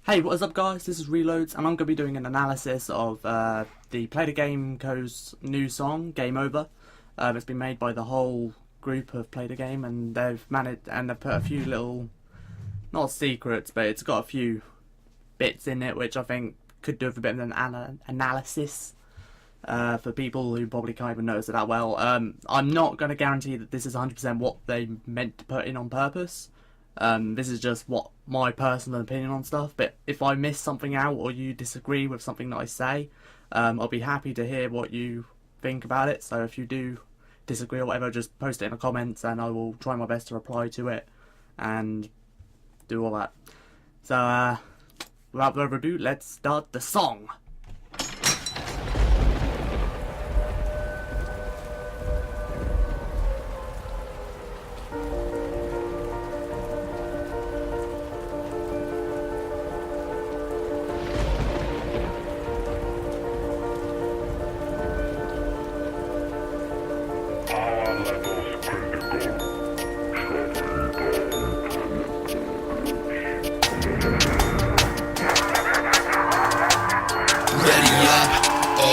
Hey, what is up guys? This is Reloads and I'm going to be doing an analysis of the PlaytheGameco's new song, Game Over. It's been made by the whole group of Play the Game, and they've managed and they've put a few little, not secrets, but it's got a few bits in it which I think could do with a bit of an analysis for people who probably can't even notice it that well. I'm not going to guarantee that this is 100% what they meant to put in on purpose. This is just what my personal opinion on stuff, but if I miss something out or you disagree with something that I say, I'll be happy to hear what you think about it. So if you do disagree or whatever, just post it in the comments and I will try my best to reply to it and do all that. So without further ado, let's start the song.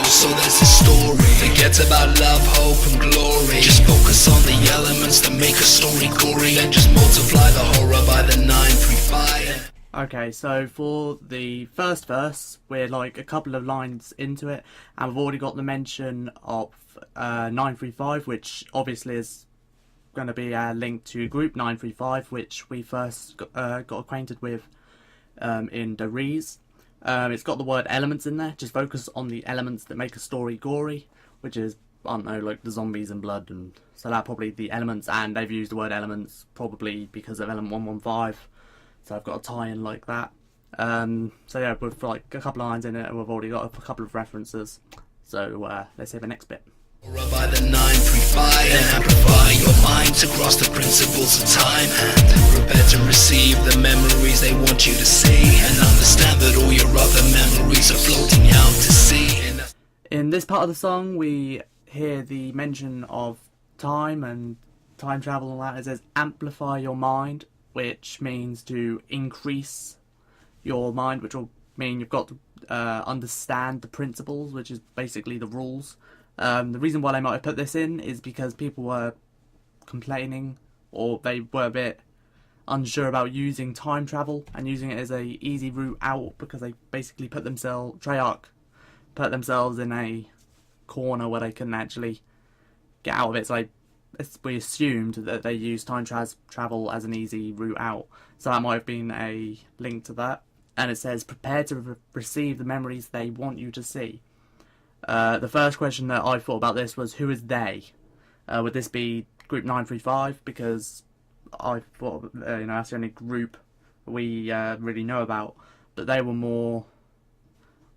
So there's a story. Forget about love, hope and glory. Just focus on the elements that make a story gory. Then just multiply the horror by the 935. Okay, so for the first verse, we're like a couple of lines into it, and we've already got the mention of 935, which obviously is going to be linked to Group 935, which we first got acquainted with in the Rees. It's got the word elements in there. Just focus on the elements that make a story gory, which is, I don't know, like the zombies and blood, and so that probably the elements, and they've used the word elements probably because of element 115, so I've got a tie-in like that. So yeah, with like a couple of lines in it, and we've already got a couple of references, so let's hear the next bit. By the 935 and amplify your mind to cross the principles of time and prepare to receive the memories they want you to see, and understand that all your other memories are floating out to sea. In this part of the song, we hear the mention of time and time travel and all that. It says amplify your mind, which means to increase your mind, which will mean you've got to understand the principles, which is basically the rules. The reason why they might have put this in is because people were complaining, or they were a bit unsure about using time travel and using it as a easy route out, because they basically put themselves, Treyarch put themselves in a corner where they couldn't actually get out of it. So we assumed that they used time travel as an easy route out. So that might have been a link to that. And it says prepare to receive the memories they want you to see. The first question that I thought about this was, who is they? Would this be Group 935? Because I thought, that's the only group we really know about. But they were more,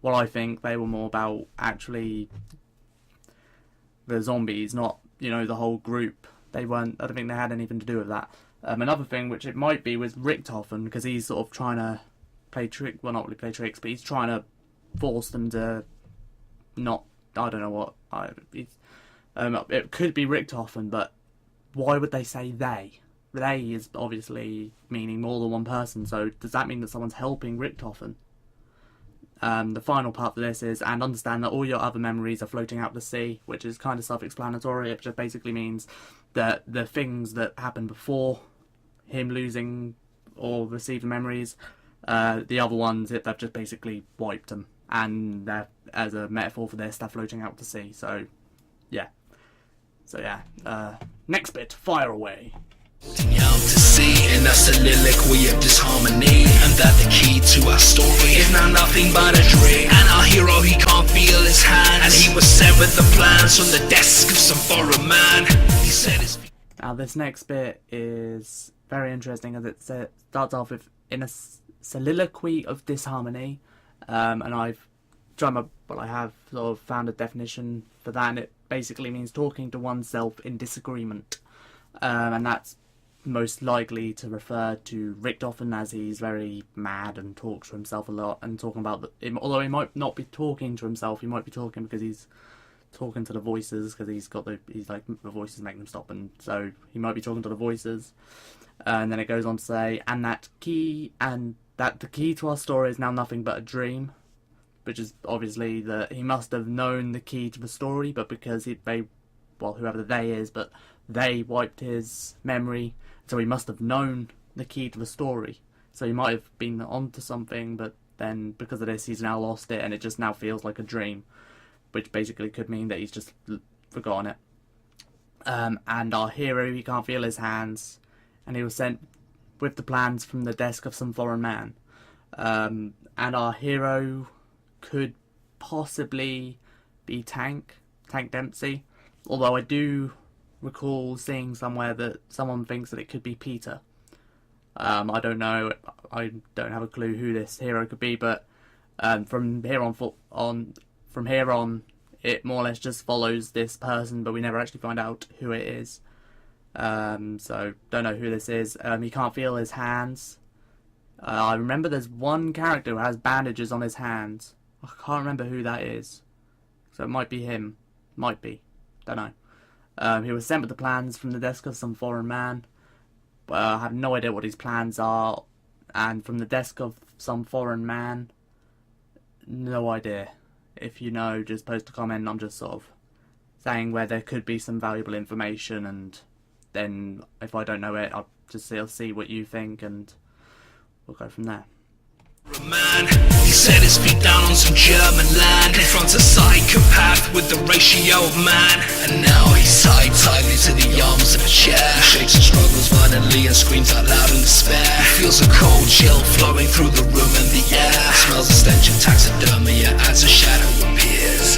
well, I think they were more about actually the zombies, not, the whole group. They weren't, I don't think they had anything to do with that. Another thing, which it might be, was Richtofen, because he's sort of trying to play not really play tricks, but he's trying to force them to not, I don't know what, it could be Richtofen, but why would they say they? They is obviously meaning more than one person, so does that mean that someone's helping Richtofen? The final part of this is, and understand that all your other memories are floating out to sea, which is kind of self-explanatory. It just basically means that the things that happened before him losing or receiving memories, the other ones, they've just basically wiped them, and they're as a metaphor for their stuff floating out to sea. So yeah, next bit, fire away. Out to sea, and that's a soliloquy of disharmony, and that the key to our story is now nothing but a dream. And our hero, he can't feel his hands, and he was sent with the plans from the desk of some foreign man. He said his... Now this next bit is very interesting, as it starts off with, in a soliloquy of disharmony, and I have sort of found a definition for that, and it basically means talking to oneself in disagreement, and that's most likely to refer to Richtofen, as he's very mad and talks to himself a lot, and talking about although he might not be talking to himself, he might be talking because he's talking to the voices, because he's like, the voices make them stop, and so he might be talking to the voices. And then it goes on to say, and that key and that the key to our story is now nothing but a dream, which is obviously that he must have known the key to the story, but because whoever the they is, but they wiped his memory, so he must have known the key to the story. So he might have been onto something, but then because of this, he's now lost it, and it just now feels like a dream, which basically could mean that he's just forgotten it. And our hero, he can't feel his hands, and he was sent with the plans from the desk of some foreign man. And our hero could possibly be Tank Dempsey, although I do recall seeing somewhere that someone thinks that it could be Peter. I don't know, I don't have a clue who this hero could be, but from here on, it more or less just follows this person, but we never actually find out who it is. So don't know who this is. He can't feel his hands. I remember there's one character who has bandages on his hands. I can't remember who that is. So it might be him. Might be. Don't know. He was sent with the plans from the desk of some foreign man. I have no idea what his plans are. And from the desk of some foreign man, no idea. If you know, just post a comment. I'm just sort of saying where there could be some valuable information, and then if I don't know it, I'll just see what you think, and we'll go from there. Man, he set his feet down on some German land, confronts a psychopath with the ratio of man, and now he's tied tightly to the arms of a chair. He shakes and struggles violently and screams out loud in despair. He feels a cold chill flowing through the room and the air. Smells the stench of taxidermy as a shadow appears.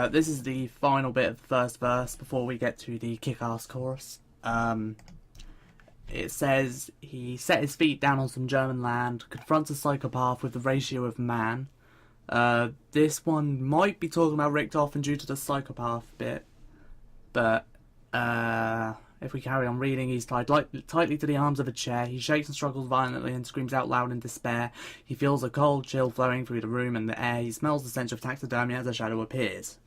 This is the final bit of the first verse before we get to the kick-ass chorus. It says, he set his feet down on some German land, confronts a psychopath with the ratio of man. This one might be talking about Richtofen due to the psychopath bit, but if we carry on reading, he's tied tightly to the arms of a chair. He shakes and struggles violently and screams out loud in despair. He feels a cold chill flowing through the room and the air. He smells the stench of taxidermy as a shadow appears.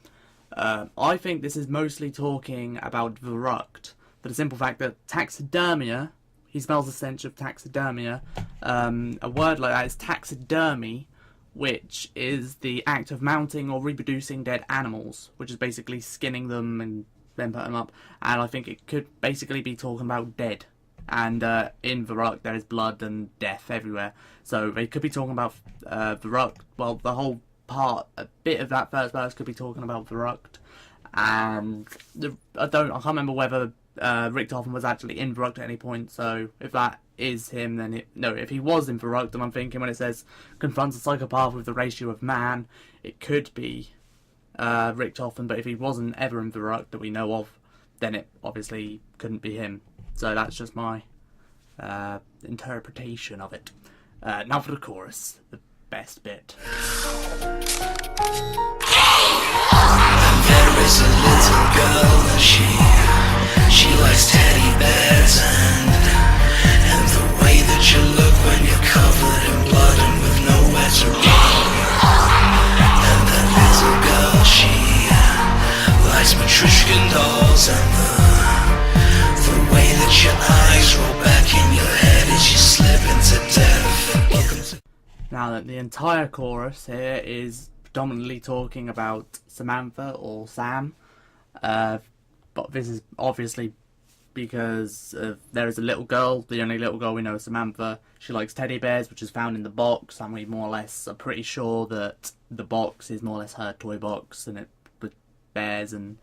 I think this is mostly talking about Verrucht, for the simple fact that taxidermia, he smells the stench of taxidermia. A word like that is taxidermy, which is the act of mounting or reproducing dead animals, which is basically skinning them and then putting them up. And I think it could basically be talking about dead. And in Verrucht there is blood and death everywhere. So they could be talking about Verrucht. Well, the whole part, a bit of that first verse could be talking about Verrucht. And I can't remember whether Richtofen was actually in Verrucht at any point, so if that is him, then if he was in Verrucht, then I'm thinking when it says confronts a psychopath with the ratio of man, it could be Richtofen, but if he wasn't ever in Verrucht that we know of, then it obviously couldn't be him. So that's just my interpretation of it. Now for the chorus, the best bit. There is a little girl and she likes teddy bears and the way that you look when you're covered in blood and with nowhere to run. And that little girl, she likes Matryoshkin dolls and the way that your eyes roll back in your head as you slip into death. Now, the entire chorus here is predominantly talking about Samantha or Sam, but this is obviously because there is a little girl, the only little girl we know is Samantha. She likes teddy bears, which is found in the box, and we more or less are pretty sure that the box is more or less her toy box, and it with bears and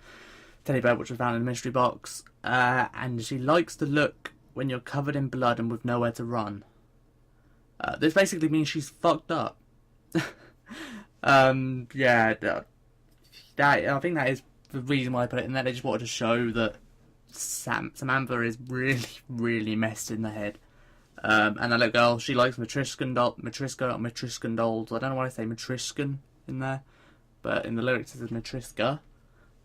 teddy bear, which was found in the mystery box. And she likes to look when you're covered in blood and with nowhere to run. This basically means she's fucked up. Yeah, I think that is the reason why I put it in there. They just wanted to show that Samantha is really, really messed in the head. And that little girl, she likes Matryoshkin dolls. I don't know why I say Matryoshkin in there, but in the lyrics it says Matryoshka.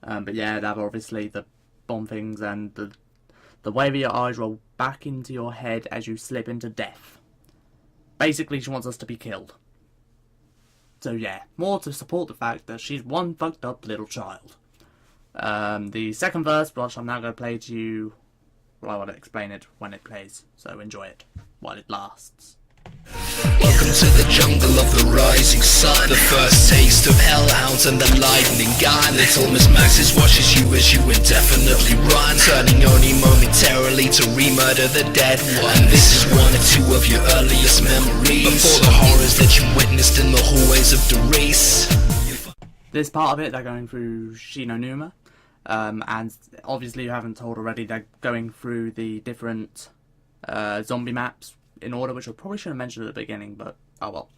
But yeah, they have obviously the bomb things and the way that your eyes roll back into your head as you slip into death. Basically, she wants us to be killed. So yeah, more to support the fact that she's one fucked up little child. The second verse, which I'm now going to play to you well, I want to explain it when it plays, so enjoy it while it lasts. Welcome to the jungle of the rising sun. The first taste of hellhounds and the lightning gun. Little Miss Maxis watches you as you indefinitely run, turning only momentarily to re-murder the dead one. And this is one or two of your earliest memories, before the horrors that you witnessed in the hallways of Doris. This part of it, they're going through Shinonuma, and obviously you haven't told already, they're going through the different zombie maps in order, which I probably should have mentioned at the beginning, but oh well.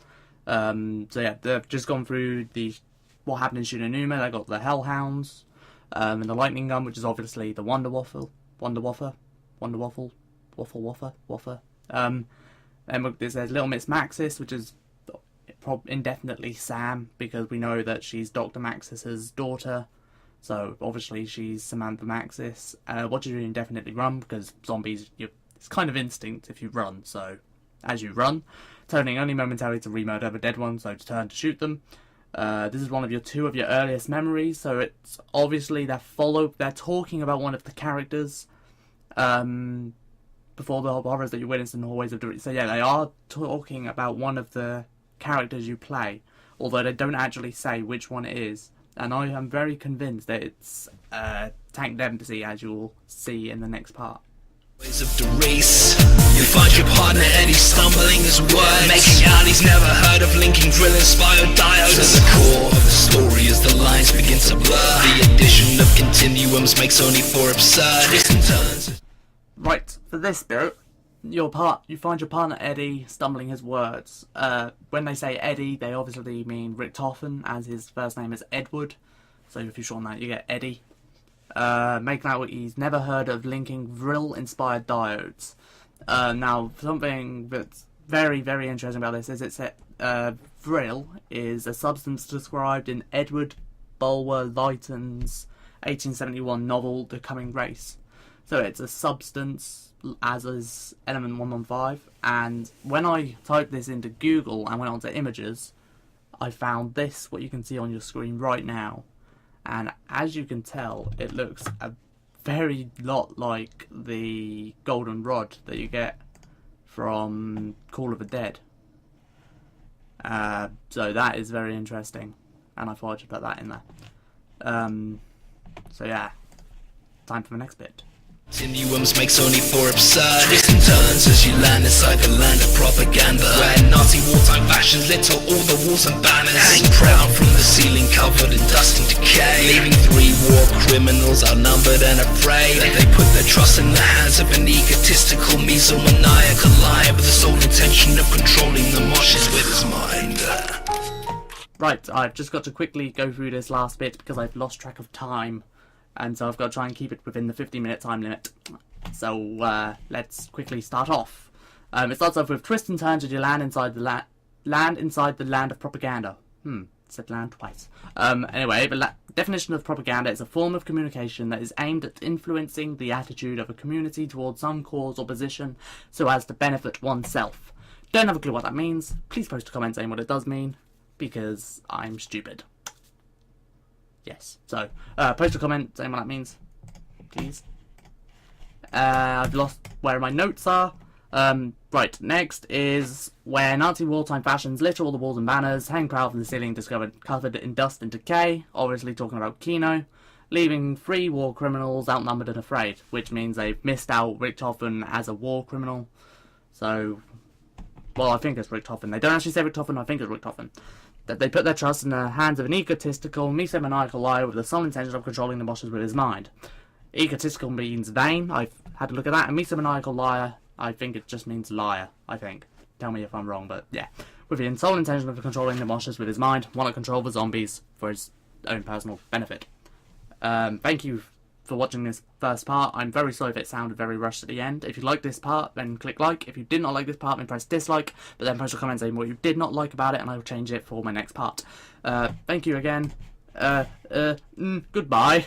So yeah, they've just gone through what happened in Shinonuma. They got the Hellhounds, and the Lightning Gun, which is obviously the Wonder Waffle. And there's Little Miss Maxis, which is indefinitely Sam, because we know that she's Dr. Maxis's daughter. So obviously she's Samantha Maxis. What you do indefinitely run, because zombies, it's kind of instinct if you run, so as you run, turning only momentarily to re-murder the dead one, so to turn to shoot them. This is one of two of your earliest memories, so it's obviously they're talking about one of the characters before the horrors that you witnessed in the hallways of Doris. So yeah, they are talking about one of the characters you play, although they don't actually say which one it is. And I am very convinced that it's Tank Dempsey, as you'll see in the next part. Of the race, you find your partner Eddie stumbling his words, making out he's never heard of linking drill-inspired diodes. To the core of the story as the lines begin to blur, the addition of continuums makes only for absurd twists and turns. Right, for this bit, you find your partner Eddie stumbling his words. When they say Eddie, they obviously mean Richtofen, as his first name is Edward. So if you shorten that, you get Eddie. Making out he's never heard of linking vril-inspired diodes. Now, something that's very, very interesting about this is vril is a substance described in Edward Bulwer Lytton's 1871 novel, The Coming Race. So it's a substance, as is element 115, and when I typed this into Google and went onto images, I found this, what you can see on your screen right now. And as you can tell, it looks a very lot like the golden rod that you get from Call of the Dead. So that is very interesting, and I thought I should put that in there. So yeah, time for the next bit. Continuums makes only for absurd twists and turns as you land inside the land of propaganda, where Nazi wartime fashions litter all the walls and banners, hang proud from the ceiling covered in dust and decay, leaving 3 war criminals outnumbered and afraid that they put their trust in the hands of an egotistical mesomaniacal liar with the sole intention of controlling the moshes with his mind. Right, I've just got to quickly go through this last bit because I've lost track of time. And so I've got to try and keep it within the 50-minute time limit. So let's quickly start off. It starts off with twists and turns as you land inside the land of propaganda. Said land twice. Anyway, the definition of propaganda is a form of communication that is aimed at influencing the attitude of a community towards some cause or position so as to benefit oneself. Don't have a clue what that means. Please post a comment saying what it does mean, because I'm stupid. Yes, so post a comment saying what that means, please. I've lost where my notes are. Right, next is where Nazi wartime fashions litter all the walls and banners, hang proud from the ceiling covered in dust and decay, obviously talking about Kino, leaving 3 war criminals outnumbered and afraid, which means they've missed out Richtofen as a war criminal. So, well, I think it's Richtofen. They don't actually say Richtofen, I think it's Richtofen. That they put their trust in the hands of an egotistical, mesomaniacal liar with the sole intention of controlling the moshes with his mind. Egotistical means vain, I've had a look at that, and mesomaniacal liar, I think it just means liar, I think. Tell me if I'm wrong, but yeah. With the sole intention of controlling the moshes with his mind, want to control the zombies for his own personal benefit. Thank you for watching this first part. I'm very sorry if it sounded very rushed at the end. If you liked this part, then click like. If you did not like this part, then press dislike. But then post a comment saying what you did not like about it, and I will change it for my next part. Thank you again. Goodbye.